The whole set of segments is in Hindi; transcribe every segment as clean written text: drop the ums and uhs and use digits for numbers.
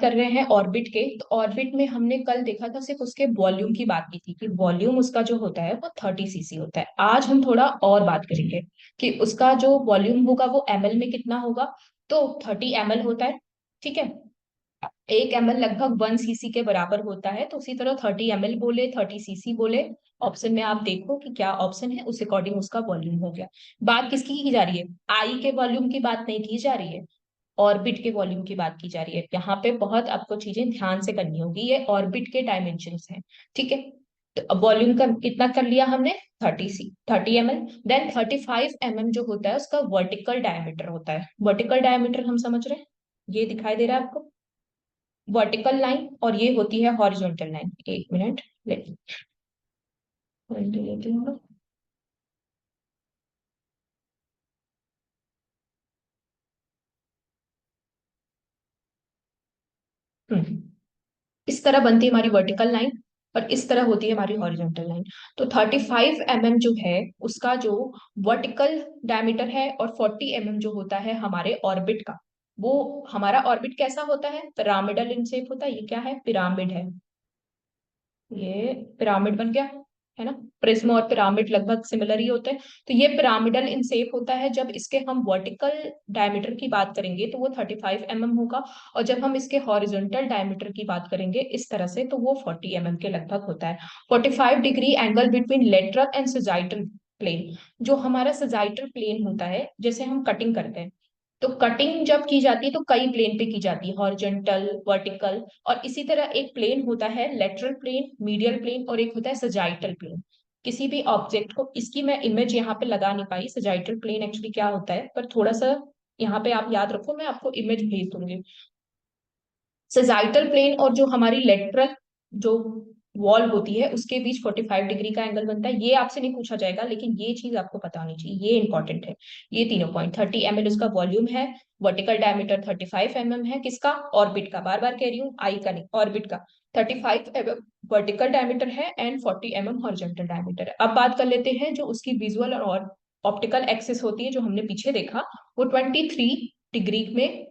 कर रहे हैं ऑर्बिट के। तो ऑर्बिट में हमने कल देखा था सिर्फ उसके वॉल्यूम की बात की थी कि वॉल्यूम उसका जो होता है वो 30 cc होता है। आज हम थोड़ा और बात करेंगे कि उसका जो वॉल्यूम होगा वो ml में कितना होगा। तो 30 ml होता है। ठीक है। 1 ml लगभग 1 cc के बराबर होता है। तो उसी तरह 30 ml बोले, 30 cc बोले, ऑप्शन में आप देखो कि क्या ऑप्शन है, उस अकॉर्डिंग उसका वॉल्यूम हो गया। बात किसकी की जा रही है? आई के वॉल्यूम की बात नहीं की जा रही है, ऑर्बिट के वॉल्यूम की बात की जा रही है। यहाँ पे बहुत आपको चीजें ध्यान से करनी होगी, ये ऑर्बिट के डायमेंशंस हैं। ठीक है। तो वॉल्यूम का कितना कर लिया हमने? 30 ml। देन 35 mm जो होता है उसका वर्टिकल डायमीटर होता है। वर्टिकल डायमीटर हम समझ रहे हैं, ये दिखाई दे रहा है आपको, वर्टिकल लाइन, और ये होती है हॉरिजॉन्टल लाइन। एक मिनट लेती हूँ। हम्म, इस तरह बनती है हमारी वर्टिकल लाइन और इस तरह होती है हमारी हॉरिजॉन्टल लाइन। तो 35 mm जो है उसका जो वर्टिकल डायमीटर है, और 40 mm जो होता है हमारे ऑर्बिट का। वो हमारा ऑर्बिट कैसा होता है? पिरामिडल इन शेप होता है। ये क्या है? पिरामिड है। ये पिरामिड बन गया, है ना। प्रिज्म और पिरामिड लगभग सिमिलर ही होते हैं। तो ये पिरामिडल इन शेप होता है। जब इसके हम वर्टिकल डायमीटर की बात करेंगे तो वो 35 mm होगा, और जब हम इसके हॉरिजॉन्टल डायमीटर की बात करेंगे इस तरह से तो वो 40 mm के लगभग होता है। 45 degree angle between lateral and sagittal plane. जो हमारा सजाइटल प्लेन होता है, जैसे हम कटिंग करते हैं, तो कटिंग जब की जाती है तो कई प्लेन पे की जाती है, हॉरिजॉन्टल, वर्टिकल, और इसी तरह एक प्लेन होता है लेटरल प्लेन, मीडियल प्लेन, और एक होता है सजाइटल प्लेन। किसी भी ऑब्जेक्ट को, इसकी मैं इमेज यहाँ पे लगा नहीं पाई सजाइटल प्लेन एक्चुअली क्या होता है, पर थोड़ा सा यहाँ पे आप याद रखो, मैं आपको इमेज भेज दूंगी। सेजाइटल प्लेन और जो हमारी लेटरल जो वॉल होती है उसके बीच 45 डिग्री का एंगल बनता है। ये आपसे नहीं पूछा जाएगा, लेकिन ये चीज आपको पता होनी चाहिए, ये इंपॉर्टेंट है। ये तीनों पॉइंट, 30 ml उसका वॉल्यूम है, वर्टिकल डायमीटर 35 mm है, किसका? ऑर्बिट का। बार बार कह रही हूँ, आई का नहीं, ऑर्बिट का। 35 mm वर्टिकल डायमीटर है एंड 40 mm हॉरिजॉन्टल डायमीटर है। अब बात कर लेते हैं जो उसकी विजुअल और ऑप्टिकल एक्सिस होती है, जो हमने पीछे देखा, वो 23 डिग्री में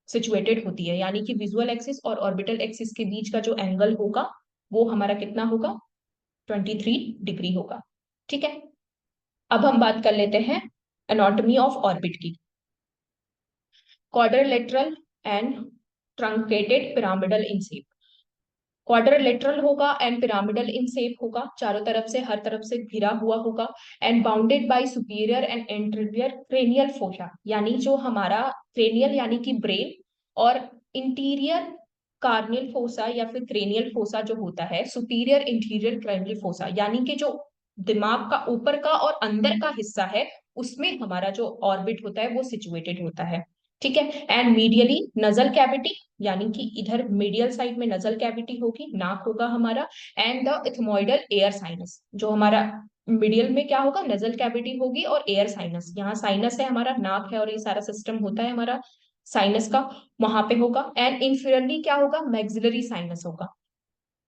सिचुएटेड होती है। यानी कि विजुअल एक्सिस और ऑर्बिटल एक्सिस के बीच का जो एंगल होगा वो हमारा कितना होगा? 23 डिग्री होगा। ठीक है। अब हम बात कर लेते हैं एनाटॉमी ऑफ ऑर्बिट की। Quadrilateral and truncated pyramidal in shape. Quadrilateral होगा एंड पिरामिडल इन शेप होगा, चारों तरफ से, हर तरफ से घिरा हुआ होगा, and bounded by superior and interior cranial fossa. यानी जो हमारा क्रेनियल यानी कि ब्रेन, और इंटीरियर कार्नियल फोसा या फिर क्रेनियल फोसा जो होता है, सुपीरियर इंटीरियर क्रेनियल फोसा, यानी कि जो दिमाग का ऊपर का और अंदर का हिस्सा है, उसमें हमारा जो ऑर्बिट होता है वो सिचुएटेड होता है। ठीक है। एंड मीडियली नजल कैविटी, यानी कि इधर मीडियल साइड में नजल कैविटी होगी, नाक होगा हमारा, and the ethmoidal air sinus. जो हमारा मिडियल में क्या होगा? नजल कैविटी होगी और एयर साइनस, यहाँ साइनस है हमारा, नाक है और ये सारा सिस्टम होता है हमारा साइनस का, वहां पे होगा। एंड इंफीरियरली क्या होगा? मैक्सिलरी साइनस होगा।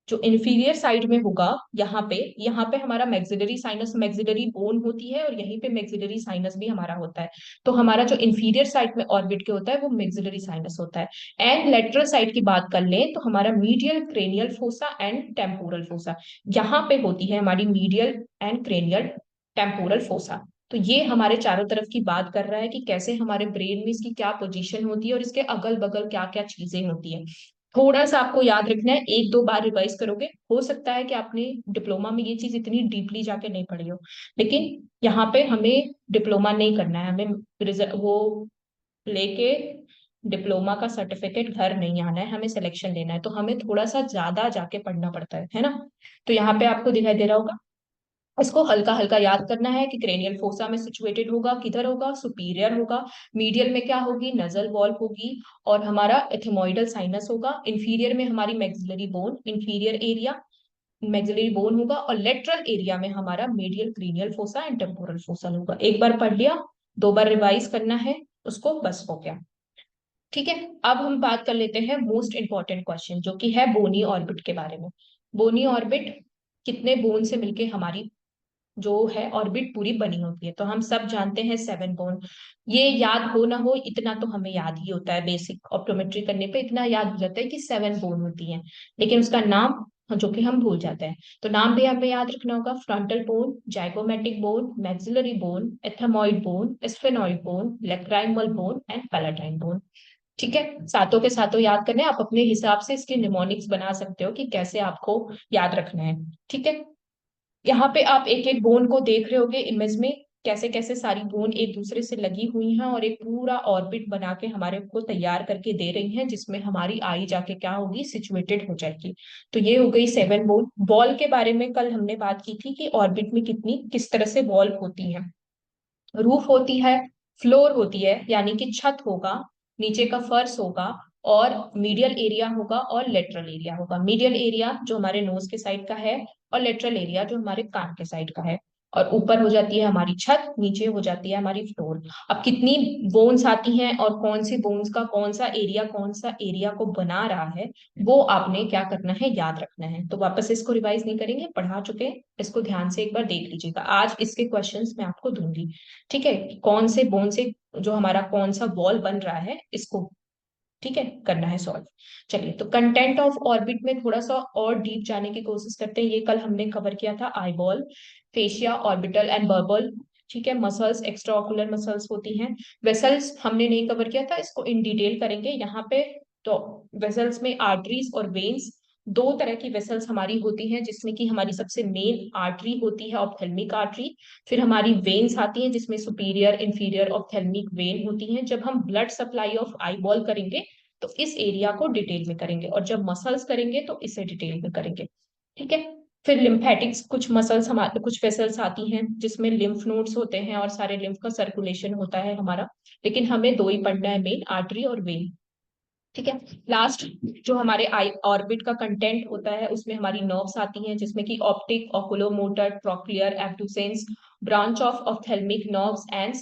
जो इंफीरियर साइड में होगा, यहाँ पे हमारा मैक्सिलरी साइनस, मैक्सिलरी बोन होती है, और यहीं पे मैक्सिलरी साइनस भी हमारा होता है। तो हमारा जो इंफीरियर साइड में ऑर्बिट के होता है वो मैक्सिलरी साइनस होता है। एंड लेटरल साइड की बात कर लें तो हमारा medial cranial fossa and temporal fossa, यहाँ पे होती है हमारी medial and cranial temporal fossa. तो ये हमारे चारों तरफ की बात कर रहा है कि कैसे हमारे ब्रेन में इसकी क्या पोजीशन होती है और इसके अगल बगल क्या क्या चीजें होती है। थोड़ा सा आपको याद रखना है, एक दो बार रिवाइज करोगे, हो सकता है कि आपने डिप्लोमा में ये चीज इतनी डीपली जाके नहीं पढ़ी हो, लेकिन यहाँ पे हमें डिप्लोमा नहीं करना है, हमें वो लेके डिप्लोमा का सर्टिफिकेट घर नहीं आना है, हमें सिलेक्शन लेना है। तो हमें थोड़ा सा ज्यादा जाके पढ़ना पड़ता है ना। तो यहाँ पे आपको दिखाई दे रहा होगा, इसको हल्का हल्का याद करना है कि क्रेनियल फोसा में सिचुएटेड होगा, किधर होगा? सुपीरियर होगा। मीडियल में क्या होगी? नजल वॉल होगी, और हमारा एथमोइडल साइनस होगा। इंफीरियर में हमारी maxillary bone, inferior area maxillary bone होगा, और लेटरल एरिया में हमारा medial cranial fossa and temporal fossa होगा। एक बार पढ़ लिया, दो बार रिवाइज करना है उसको, बस हो गया। ठीक है। अब हम बात कर लेते हैं मोस्ट इंपॉर्टेंट क्वेश्चन, जो कि है बोनी ऑर्बिट के बारे में। बोनी ऑर्बिट कितने बोन से मिलके हमारी जो है ऑर्बिट पूरी बनी होती है। तो हम सब जानते हैं 7 बोन। ये याद हो ना हो, इतना तो हमें याद ही होता है, बेसिक ऑप्टोमेट्री करने पे इतना याद हो जाता है कि 7 बोन होती है, लेकिन उसका नाम जो कि हम भूल जाते हैं। तो नाम भी हमें याद रखना होगा, frontal bone, zygomatic bone, maxillary bone, ethmoid bone, sphenoid bone, lacrimal bone and palatine bone. ठीक है, सातों के सातों याद करने, आप अपने हिसाब से इसके निमोनिक्स बना सकते हो कि कैसे आपको याद रखना है। ठीक है, यहाँ पे आप एक एक बोन को देख रहे होगे इमेज में, कैसे कैसे सारी बोन एक दूसरे से लगी हुई हैं और एक पूरा ऑर्बिट बना के हमारे को तैयार करके दे रही हैं, जिसमें हमारी आई जाके क्या होगी, सिचुएटेड हो जाएगी। तो ये हो गई 7 बोन। बॉल के बारे में कल हमने बात की थी कि ऑर्बिट में कितनी किस तरह से बॉल होती है। रूफ होती है, फ्लोर होती है यानी कि छत होगा, नीचे का फर्श होगा, और मीडियल एरिया होगा और लेटरल एरिया होगा। मीडियल एरिया जो हमारे नोज के साइड का है, और लेटरल एरिया जो हमारे कान के साइड का है। और ऊपर हो जाती है हमारी छत, नीचे हो जाती है हमारी फ्लोर। अब कितनी बोन्स आती हैं और कौन सी बोन्स का कौन सा एरिया को बना रहा है, वो आपने क्या करना है, याद रखना है। तो वापस इसको रिवाइज नहीं करेंगे, पढ़ा चुके हैं, इसको ध्यान से एक बार देख लीजिएगा, आज इसके क्वेश्चंस मैं आपको दूंगी। ठीक है, कौन से बोन से जो हमारा कौन सा बॉल बन रहा है, इसको ठीक है करना है सॉल्व। चलिए, तो कंटेंट ऑफ ऑर्बिट में थोड़ा सा और डीप जाने की कोशिश करते हैं। ये कल हमने कवर किया था, eyeball, fascia, orbital and verbal. ठीक है, मसल्स, एक्स्ट्रा ऑकुलर मसल्स होती हैं। वेसल्स हमने नहीं कवर किया था, इसको इन डिटेल करेंगे यहाँ पे। तो वेसल्स में आर्टरीज और वेन्स, दो तरह की वेसल्स हमारी होती हैं, जिसमें कि हमारी सबसे मेन आर्टरी होती है ऑप्थेल्मिक आर्टरी। फिर हमारी वेन्स आती हैं, जिसमें सुपीरियर इंफीरियर ऑप्थेल्मिक वेन होती हैं। जब हम ब्लड सप्लाई ऑफ आईबॉल करेंगे तो इस एरिया को डिटेल में करेंगे, और जब मसल्स करेंगे तो इसे डिटेल में करेंगे। ठीक है, फिर लिम्फेटिक्स, कुछ मसल्स हमारे, कुछ वेसल्स आती हैं जिसमें लिम्फ नोड्स होते हैं और सारे लिम्फ का सर्कुलेशन होता है हमारा, लेकिन हमें दो ही पढ़ना है, मेन आर्टरी और वेन। ठीक है, लास्ट जो हमारे आई ऑर्बिट का कंटेंट होता है, उसमें हमारी नर्व्स आती हैं, जिसमें कि optic, oculomotor, trochlear, abducens, branch of ophthalmic nerves and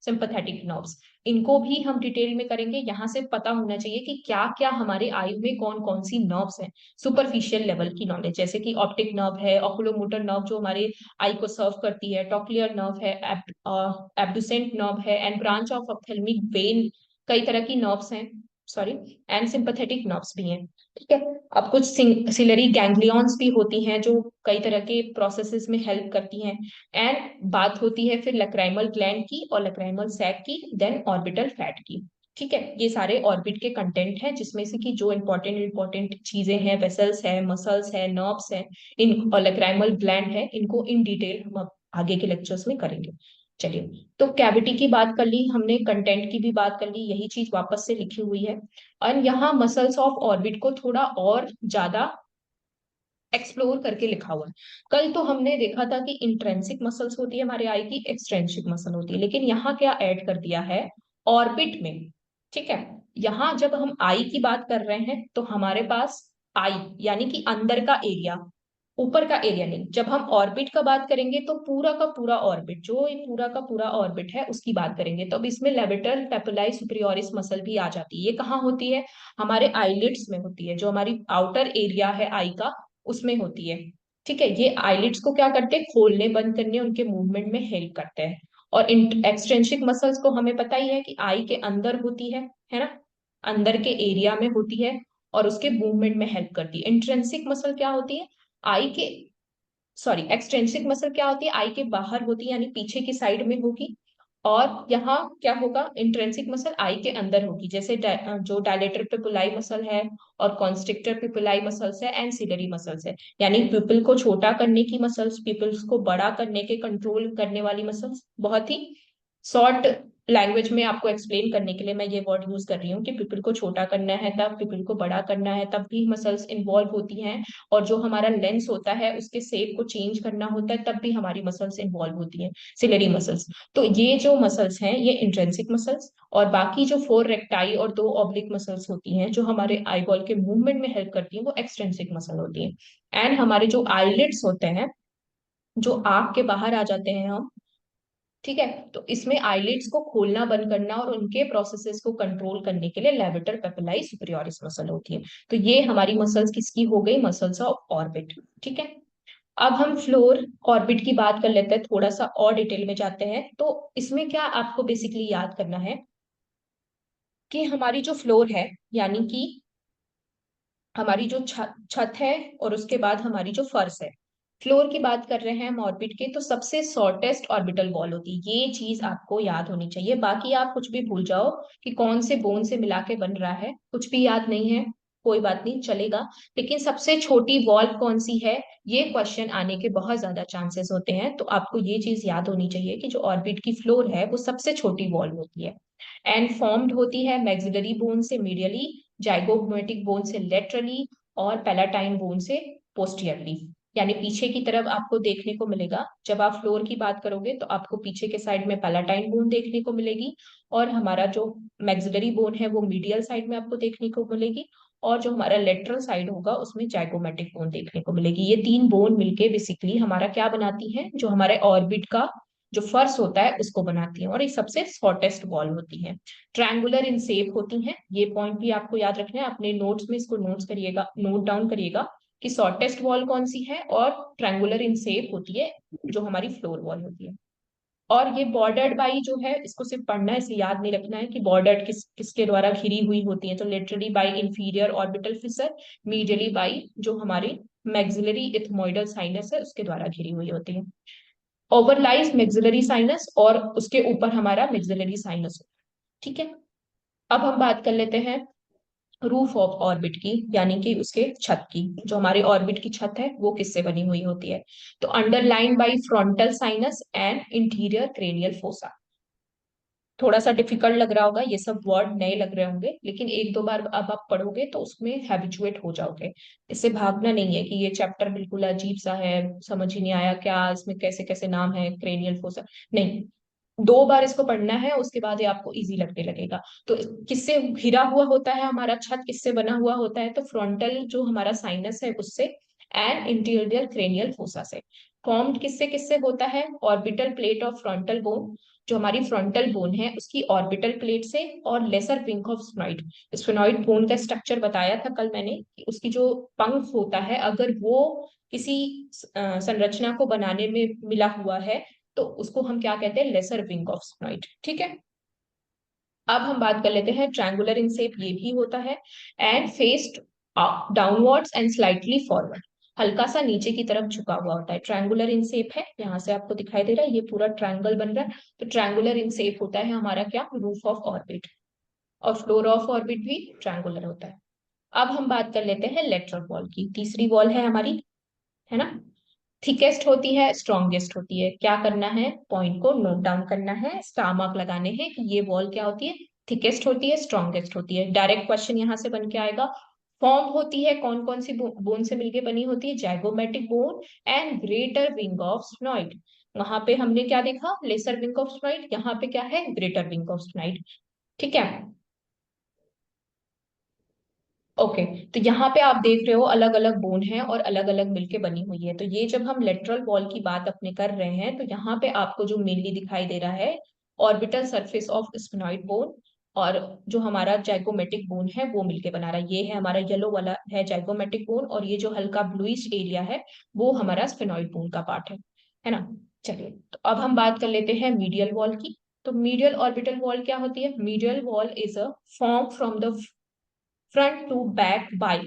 sympathetic nerves. इनको भी हम डिटेल में करेंगे। यहाँ से पता होना चाहिए कि क्या क्या हमारे आई में कौन कौन सी नर्व्स हैं, सुपरफिशियल लेवल की नॉलेज, जैसे कि ऑप्टिक नर्व है, ओकुलोमोटर नर्व जो हमारे आई को सर्व करती है, ट्रोक्लियर नर्व है, एब्डुसेंट नर्व है, and branch of ophthalmic when, कई तरह की नर्व्स हैं, सॉरी, एंड सिंपैथेटिक नर्व्स भी हैं। ठीक है, अब कुछ सिलरी गैंग्लियंस भी होती हैं जो कई तरह के प्रोसेसेस में हेल्प करती हैं। एंड बात होती है फिर लैक्राइमल ग्लैंड की और लैक्राइमल सैक की, देन ऑर्बिटल फैट की। ठीक है, ये सारे ऑर्बिट के कंटेंट हैं, जिसमें से कि जो इंपॉर्टेंट इंपॉर्टेंट चीजें हैं, वेसल्स है, मसल्स है, नर्व्स है, इन और लैक्राइमल ग्लैंड है, इनको इन डिटेल हम अब आगे के लेक्चर्स में करेंगे। चलिए, तो कैविटी की बात कर ली हमने, कंटेंट की भी बात कर ली, यही चीज वापस से लिखी हुई है। और यहाँ मसल्स ऑफ ऑर्बिट को थोड़ा और ज्यादा एक्सप्लोर करके लिखा हुआ है। कल तो हमने देखा था कि इंट्रेंसिक मसल्स होती है हमारे आई की, एक्सट्रेंसिक मसल होती है, लेकिन यहाँ क्या ऐड कर दिया है ऑर्बिट में। ठीक है, यहाँ जब हम आई की बात कर रहे हैं तो हमारे पास आई यानी कि अंदर का एरिया, ऊपर का एरिया नहीं। जब हम ऑर्बिट का बात करेंगे तो पूरा का पूरा ऑर्बिट, जो ये पूरा का पूरा ऑर्बिट है उसकी बात करेंगे। तो अब इसमें लेविटर पेपिलाई सुपरियोरिस मसल भी आ जाती है। ये कहाँ होती है, हमारे आईलिड्स में होती है, जो हमारी आउटर एरिया है आई का, उसमें होती है। ठीक है, ये आईलिड्स को क्या करते हैं, खोलने बंद करने, उनके मूवमेंट में हेल्प करते हैं। और एक्सट्रेंसिक मसल्स को हमें पता ही है कि आई के अंदर होती है ना, अंदर के एरिया में होती है और उसके मूवमेंट में हेल्प करती है। इंट्रेंसिक मसल क्या होती है, आई के, सॉरी, एक्सट्रेंसिक मसल क्या होती है, आई के बाहर होती है यानी पीछे की साइड में होगी। और यहाँ क्या होगा, इंट्रेंसिक मसल आई के अंदर होगी, जैसे जो डायलेटर पिपुलाई मसल है और कॉन्स्ट्रिक्टर पिपुलाई मसल्स है एंड सिलरी मसल्स है, यानी पिपल को छोटा करने की मसल्स, पिपल्स को बड़ा करने के कंट्रोल करने वाली मसल्स। बहुत ही शॉर्ट लैंग्वेज में आपको एक्सप्लेन करने के लिए मैं ये वर्ड यूज कर रही हूँ कि पिपल को छोटा करना है तब, पिपल को बड़ा करना है तब भी मसल्स इन्वॉल्व होती हैं। और जो हमारा लेंस होता है उसके शेप को चेंज करना होता है तब भी हमारी मसल्स इन्वॉल्व होती हैं, सिलरी मसल्स। तो ये जो मसल्स हैं ये इंट्रेंसिक मसल्स, और बाकी जो 4 रेक्टाई और 2 ऑब्लिक मसल्स होती हैं जो हमारे आईबॉल के मूवमेंट में हेल्प करती हैं, वो एक्सट्रेंसिक मसल होती हैं। एंड हमारे जो आईलिड्स होते हैं, जो आंख के बाहर आ जाते हैं हम, ठीक है, तो इसमें आईलिड्स को खोलना बंद करना और उनके प्रोसेसेस को कंट्रोल करने के लिए लेविटर पेपिलाई सुपरियोरिस मसल होती है। तो ये हमारी मसल्स किसकी हो गई, मसल्स ऑफ ऑर्बिट। ठीक है, अब हम फ्लोर ऑर्बिट की बात कर लेते हैं, थोड़ा सा और डिटेल में जाते हैं। तो इसमें क्या आपको बेसिकली याद करना है कि हमारी जो फ्लोर है, यानी कि हमारी जो छत छत है, और उसके बाद हमारी जो फर्श है, फ्लोर की बात कर रहे हैं हम ऑर्बिट के, तो सबसे शॉर्टेस्ट ऑर्बिटल वॉल होती है। ये चीज आपको याद होनी चाहिए। बाकी आप कुछ भी भूल जाओ कि कौन से बोन से मिला के बन रहा है, कुछ भी याद नहीं है, कोई बात नहीं, चलेगा। लेकिन सबसे छोटी वॉल कौन सी है, ये क्वेश्चन आने के बहुत ज्यादा चांसेस होते हैं। तो आपको ये चीज याद होनी चाहिए कि जो ऑर्बिट की फ्लोर है वो सबसे छोटी वॉल होती है, एंड फॉर्म्ड होती है मैक्सिलरी बोन से मीडियली, जाइगोमेटिक बोन से लेटरली, और पैलाटाइन बोन से पोस्टियरली। यानी पीछे की तरफ आपको देखने को मिलेगा। जब आप फ्लोर की बात करोगे तो आपको पीछे के साइड में पैलाटाइन बोन देखने को मिलेगी, और हमारा जो मैक्सिलरी बोन है वो मीडियल साइड में आपको देखने को मिलेगी, और जो हमारा लेटरल साइड होगा उसमें जाइगोमेटिक बोन देखने को मिलेगी। ये तीन बोन मिलके बेसिकली हमारा क्या बनाती है, जो हमारे ऑर्बिट का जो फर्श होता है उसको बनाती है, और ये सबसे शॉर्टेस्ट वॉल होती है। ट्रायंगुलर इन शेप होती हैं, ये पॉइंट भी आपको याद रखना है, अपने नोट्स में इसको नोट्स करिएगा, नोट डाउन करिएगा कि शॉर्टेस्ट वॉल कौन सी है, और ट्रायंगुलर इन शेप होती है जो हमारी फ्लोर वॉल होती है। और ये बॉर्डर्ड बाई जो है, इसको सिर्फ पढ़ना है, इसे याद नहीं रखना है कि बॉर्डर्ड किसके द्वारा घिरी हुई होती है। तो literally by inferior orbital Fisher, medially by जो हमारी मैक्सिलरी इथमोइडल साइनस है उसके द्वारा घिरी हुई होती है। ओवरलाइज मैक्सिलरी साइनस, और उसके ऊपर हमारा मैक्सिलरी साइनस। ठीक है। अब हम बात कर लेते हैं रूफ ऑफ ऑर्बिट की, यानी कि उसके छत की। जो हमारे ऑर्बिट की छत है वो किससे बनी हुई होती है, तो underline by frontal sinus and interior cranial fossa. थोड़ा सा डिफिकल्ट लग रहा होगा, ये सब वर्ड नए लग रहे होंगे, लेकिन एक दो बार अब आप पढ़ोगे तो उसमें हैबिचुएट हो जाओगे। इससे भागना नहीं है कि ये चैप्टर बिल्कुल अजीब सा है, समझ ही नहीं आया क्या इसमें, कैसे कैसे नाम है क्रेनियल फोसा, नहीं। दो बार इसको पढ़ना है, उसके बाद ये आपको इजी लगने लगेगा। तो किससे घिरा हुआ होता है हमारा छत, किससे बना हुआ होता है, तो फ्रंटल जो हमारा साइनस है उससे, एंड इंटीरियर क्रेनियल फोसा से। फॉर्म्ड किससे किससे होता है, orbital plate of frontal bone, जो हमारी फ्रंटल बोन है उसकी ऑर्बिटल प्लेट से, और lesser wing of sphenoid. Sphenoid bone का स्ट्रक्चर बताया था कल मैंने कि उसकी जो पंख होता है, अगर वो किसी संरचना को बनाने में मिला हुआ है तो उसको हम क्या कहते हैं, लेसर विंग ऑफ स्फेनॉइड। ठीक है। अब हम बात कर लेते हैं ट्रायंगुलर इन शेप, ये भी होता है, and faced downwards and slightly forward, हल्का सा नीचे की तरफ झुका हुआ होता है। ट्रायंगुलर इन शेप है, यहाँ से आपको दिखाई दे रहा है ये पूरा ट्रायंगल बन रहा है। तो ट्रायंगुलर इन शेप होता है हमारा क्या, रूफ ऑफ ऑर्बिट, और फ्लोर ऑफ ऑर्बिट भी ट्रायंगुलर होता है। अब हम बात कर लेते हैं लेटरल वॉल की, तीसरी वॉल है हमारी, है ना। थिकेस्ट होती है, स्ट्रॉन्गेस्ट होती है। क्या करना है, पॉइंट को नोट डाउन करना है, स्टार मार्क लगाने हैं कि ये वॉल क्या होती है, थिकेस्ट होती है, स्ट्रॉन्गेस्ट होती है। डायरेक्ट क्वेश्चन यहाँ से बन के आएगा। फॉर्म होती है कौन कौन सी बोन से मिलके बनी होती है, zygomatic bone and greater wing of sphenoid. वहां पे हमने क्या देखा, लेसर विंग ऑफ स्फेनॉइड, यहाँ पे क्या है, ग्रेटर विंग ऑफ स्फेनॉइड। ठीक है। ओके। तो यहाँ पे आप देख रहे हो अलग अलग बोन है और अलग अलग मिलके बनी हुई है। तो ये जब हम लेटरल वॉल की बात अपने कर रहे हैं तो यहाँ पे आपको जो मेनली दिखाई दे रहा है, orbital surface of sphenoid bone, और जो हमारा जाइगोमेटिक बोन है वो मिलके बना रहा है। ये है हमारा येलो वाला है जाइगोमेटिक बोन, और ये जो हल्का ब्लूइश एरिया है वो हमारा स्फेनॉइड बोन का पार्ट है ना। चलिए, तो अब हम बात कर लेते हैं मीडियल वॉल की। तो मीडियल ऑर्बिटल वॉल क्या होती है, medial wall is a form from the front to back by.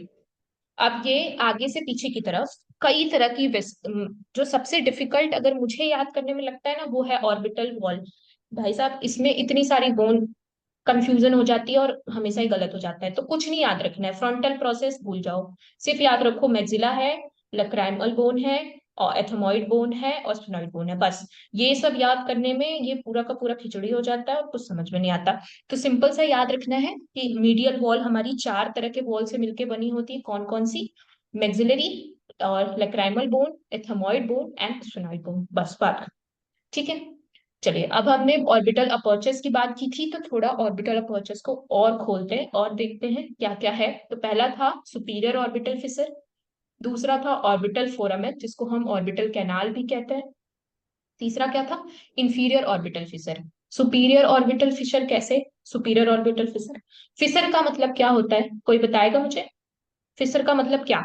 अब ये आगे से पीछे की तरफ कई तरह की जो सबसे डिफिकल्ट अगर मुझे याद करने में लगता है ना, वो है ऑर्बिटल वॉल। भाई साहब, इसमें इतनी सारी बोन, कंफ्यूजन हो जाती है और हमेशा ही गलत हो जाता है। तो कुछ नहीं याद रखना है, फ्रंटल प्रोसेस भूल जाओ, सिर्फ याद रखो मैक्सिला है, लक्राइमल बोन है, और एथमोइड बोन है, और स्फेनॉइड बोन है, बस। ये सब याद करने में ये पूरा का पूरा खिचड़ी हो जाता है और कुछ समझ में नहीं आता। तो सिंपल सा याद रखना है कि मीडियल वॉल हमारी चार तरह के वॉल से मिलकर बनी होती है, कौन कौन सी, मैक्सिलरी, और lacrimal bone, ethmoid bone and sphenoid bone, बस बात। ठीक है। चलिए, अब हमने ऑर्बिटल अपर्चर्स की बात की थी, तो थोड़ा ऑर्बिटल अपर्चर्स को और खोलते हैं और देखते हैं क्या क्या है। तो पहला था सुपीरियर ऑर्बिटल फिशर, दूसरा था ऑर्बिटल फोरामेन जिसको हम ऑर्बिटल कैनाल भी कहते हैं, तीसरा क्या था, inferior orbital Fisher. Superior orbital Fisher कैसे, सुपीरियर ऑर्बिटल फिशर, फिशर का मतलब क्या होता है, कोई बताएगा मुझे, फिशर का मतलब क्या।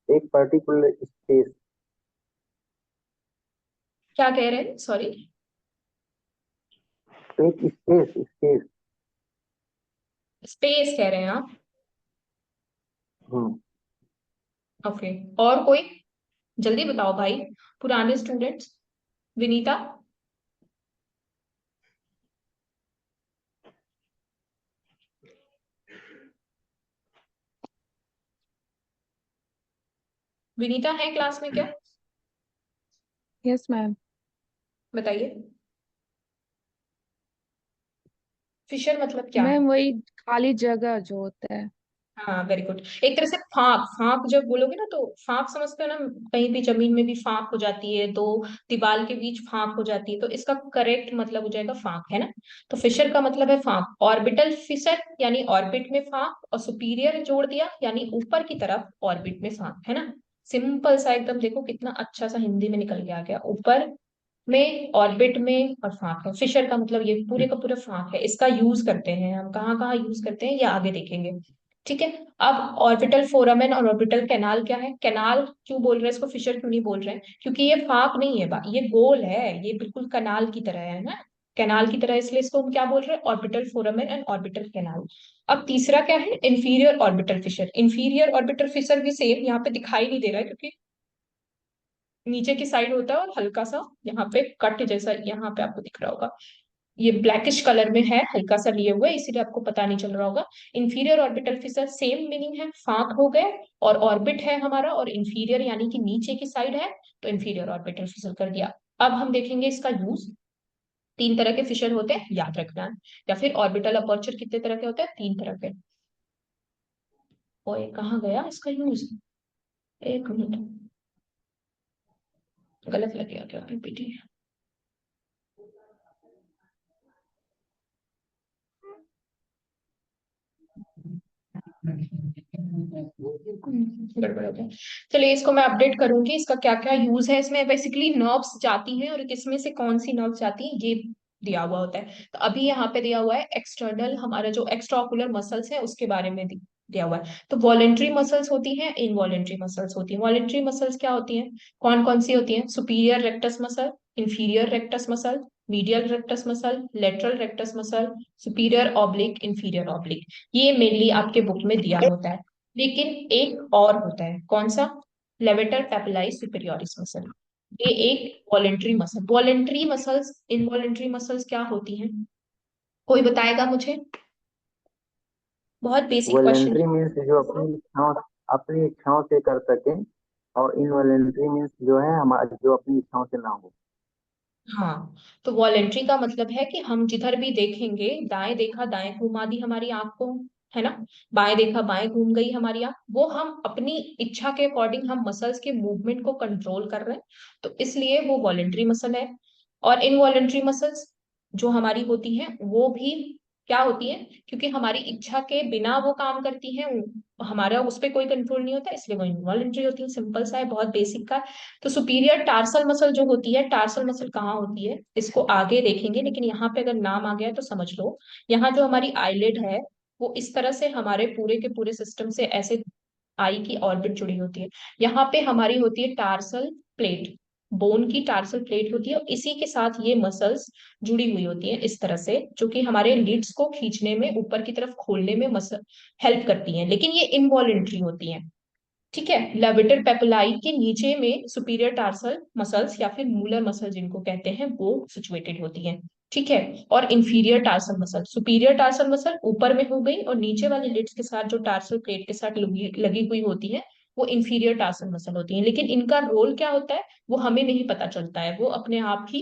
एक पर्टिकुलर स्पेस। क्या कह रहे हैं, सॉरी? एक स्पेस स्पेस। स्पेस कह रहे हैं आप? हम्म। ओके। और कोई? जल्दी बताओ भाई, पुराने स्टूडेंट्स। विनीता। विनीता है क्लास में क्या? Yes ma'am. बताइए। फिशर मतलब क्या है? मैम वही खाली जगह जो होता है। हाँ, वेरी गुड। एक तरह से फाक, फाक जब बोलोगे ना तो फाक समझते हो ना? कहीं भी जमीन में भी फाक हो जाती है, दो दीवार के बीच फाक हो जाती है, तो इसका करेक्ट मतलब हो जाएगा फाक, है ना? तो फिशर का मतलब है फाक। ऑर्बिटल फिशर यानी ऑर्बिट में फाक, और सुपीरियर जोड़ दिया यानी ऊपर की तरफ ऑर्बिट में फाक, है ना? सिंपल सा एकदम, देखो कितना अच्छा सा हिंदी में निकल के आ गया। ऊपर में, ऑर्बिट में, और फाक है। फिशर का मतलब ये पूरे का पूरा फाक है। इसका यूज करते हैं हम, कहाँ कहाँ यूज करते हैं ये आगे देखेंगे। ठीक है। अब ऑर्बिटल फोरामेन और ऑर्बिटल कैनाल क्या है? कैनाल क्यों बोल रहे हैं इसको, फिशर क्यों नहीं बोल रहे हैं? क्योंकि ये फाक नहीं है, ये गोल है, ये बिल्कुल कनाल की तरह है ना। कैनाल की तरह, इसलिए इसको हम क्या बोल रहे हैं? Orbital foramen and orbital canal. अब तीसरा क्या है? Inferior orbital Fisher. Inferior orbital Fisher भी सेम, यहाँ पे दिखाई नहीं दे रहा है क्योंकि नीचे की साइड होता है, और हल्का सा यहाँ पे कट जैसा यहाँ पे आपको दिख रहा होगा। ये ब्लैकिश कलर में है, हल्का सा लिए हुए, इसीलिए आपको पता नहीं चल रहा होगा। Inferior orbital Fisher same meaning है, फाक हो गए, और ऑर्बिट है हमारा, और इंफीरियर यानी कि नीचे की साइड है, तो इंफीरियर ऑर्बिटल फिशर कर दिया। अब हम देखेंगे इसका यूज। तीन तरह के फिशर होते हैं, याद रखना। या फिर ऑर्बिटल अपर्चर कितने तरह के होते हैं? तीन तरह के। ओए कहाँ गया इसका यूज? एक मिनट, गलत लग गया क्या पीपीटी? गड़बड़ हो गया। चलिए इसको मैं अपडेट करूंगी, इसका क्या क्या यूज है। इसमें बेसिकली नर्व्स जाती हैं, और किसमें से कौन सी नर्व्स जाती है ये दिया हुआ होता है। तो अभी यहाँ पे दिया हुआ है एक्सटर्नल, हमारा जो एक्स्ट्रा ऑकुलर मसल्स है उसके बारे में दिया हुआ है। तो वॉलेंट्री मसल्स होती हैं, इनवॉलेंट्री मसल्स होती हैं। वॉलेंट्री मसल्स क्या होती हैं? कौन कौन सी होती हैं? Superior rectus muscle, inferior rectus muscle, medial rectus muscle, lateral rectus muscle, superior oblique, inferior oblique. ये मेनली आपके बुक में दिया होता है। लेकिन एक और होता है, कौन सा? Levator palpebrae superioris muscle. ये एक voluntary muscle. Voluntary muscles, involuntary muscles क्या होती हैं? कोई बताएगा मुझे? बहुत बेसिक क्वेश्चन। वॉलेंट्री मीन्स जो अपनी इच्छाओं से कर सके, और इनवॉलेंट्री मीन्स जो है हमारे जो अपनी इच्छाओं से ना हो। हाँ, तो वॉलेंट्री का मतलब है कि हम जिधर भी देखेंगे, दाएं देखा दाएं घुमा दी हमारी आंख को, है ना? बाएं देखा बाएं घूम गई हमारी आंख, वो हम अपनी इच्छा के अकॉर्डिंग हम मसल्स के मूवमेंट को कंट्रोल कर रहे हैं, तो इसलिए वो वॉलेंट्री मसल है। और इनवॉलेंट्री मसल्स जो हमारी होती हैं वो भी क्या होती है? क्योंकि हमारी इच्छा के बिना वो काम करती हैं, हमारा उस पर कोई कंट्रोल नहीं होता, इसलिए वो इनवॉलेंट्री होती है। सिंपल सा है, बहुत बेसिक का। तो सुपीरियर टार्सल मसल जो होती है, टार्सल मसल कहाँ होती है इसको आगे देखेंगे, लेकिन यहाँ पे अगर नाम आ गया है तो समझ लो। यहाँ जो हमारी आईलिड है, वो इस तरह से हमारे पूरे के पूरे सिस्टम से ऐसे आई की ऑर्बिट जुड़ी होती है। यहाँ पे हमारी होती है टार्सल प्लेट, बोन की टार्सल प्लेट होती है, और इसी के साथ ये मसल्स जुड़ी हुई होती है इस तरह से, जो कि हमारे लिड्स को खींचने में, ऊपर की तरफ खोलने में मसल हेल्प करती हैं, लेकिन ये इनवॉलेंट्री होती हैं। ठीक है। लेविटर पेपिलाई के नीचे में सुपीरियर टार्सल मसल्स या फिर मूलर मसल जिनको कहते हैं वो सिचुएटेड होती हैं। ठीक है। और inferior tarsal muscle, superior tarsal muscle ऊपर में हो गई, और नीचे वाली लिड्स के साथ जो टार्सल प्लेट के साथ लगी लगी हुई होती है वो इंफीरियर टार्सल मसल होती है। लेकिन इनका रोल क्या होता है वो हमें नहीं पता चलता है, वो अपने आप ही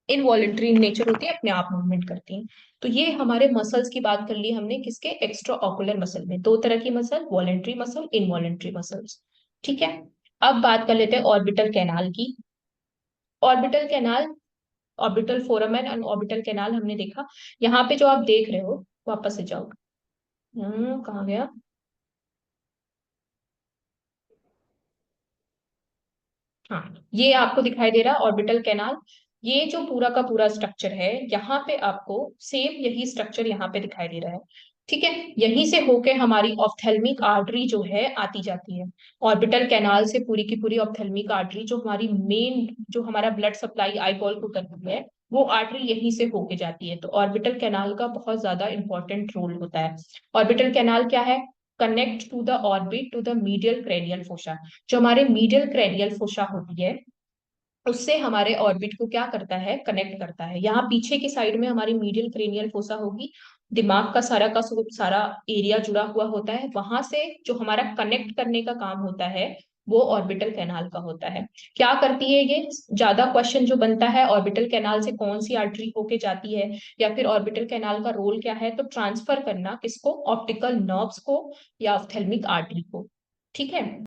इनवॉलेंट्री नेचर होती है, अपने आप मूवमेंट करती हैं। तो ये हमारे मसल्स की बात कर ली हमने, किसके? एक्स्ट्रा ऑकुलर मसल में। दो तरह की muscle, voluntary muscle, involuntary muscles. ठीक है। अब बात कर लेते हैं ऑर्बिटल कैनाल की। Orbital canal, orbital foramen and orbital canal हमने देखा। यहाँ पे जो आप देख रहे हो, वापस से जाओ। कहाँ गया? हाँ, ये आपको दिखाई दे रहा है ऑर्बिटल कैनाल। ये जो पूरा का पूरा स्ट्रक्चर है, यहाँ पे आपको सेम यही स्ट्रक्चर यहाँ पे दिखाई दे रहा है। ठीक है, यहीं से होके हमारी ऑप्थेल्मिक आर्टरी जो है आती जाती है। ऑर्बिटल कैनाल से पूरी की पूरी ऑप्थेल्मिक आर्टरी जो हमारी मेन, जो हमारा ब्लड सप्लाई आई बॉल को करती है, वो आर्टरी यहीं से होके जाती है। तो ऑर्बिटल कैनाल का बहुत ज्यादा इंपॉर्टेंट रोल होता है। ऑर्बिटल कैनाल क्या है? Connect to the orbit to the medial cranial fossa. जो हमारे मीडियल क्रेनियल फोसा होती है, उससे हमारे ऑर्बिट को क्या करता है? कनेक्ट करता है। यहाँ पीछे की साइड में हमारी मीडियल क्रेनियल फोसा होगी, दिमाग का सारा एरिया जुड़ा हुआ होता है। वहां से जो हमारा कनेक्ट करने का काम होता है, वो ऑर्बिटल कैनाल का होता है। क्या करती है ये? ज्यादा क्वेश्चन जो बनता है, ऑर्बिटल कैनाल से कौन सी आर्टरी होके जाती है, या फिर ऑर्बिटल कैनाल का रोल क्या है, तो ट्रांसफर करना किसको? ऑप्टिकल नर्व्स को या ऑप्थेल्मिक आर्टरी को। ठीक है।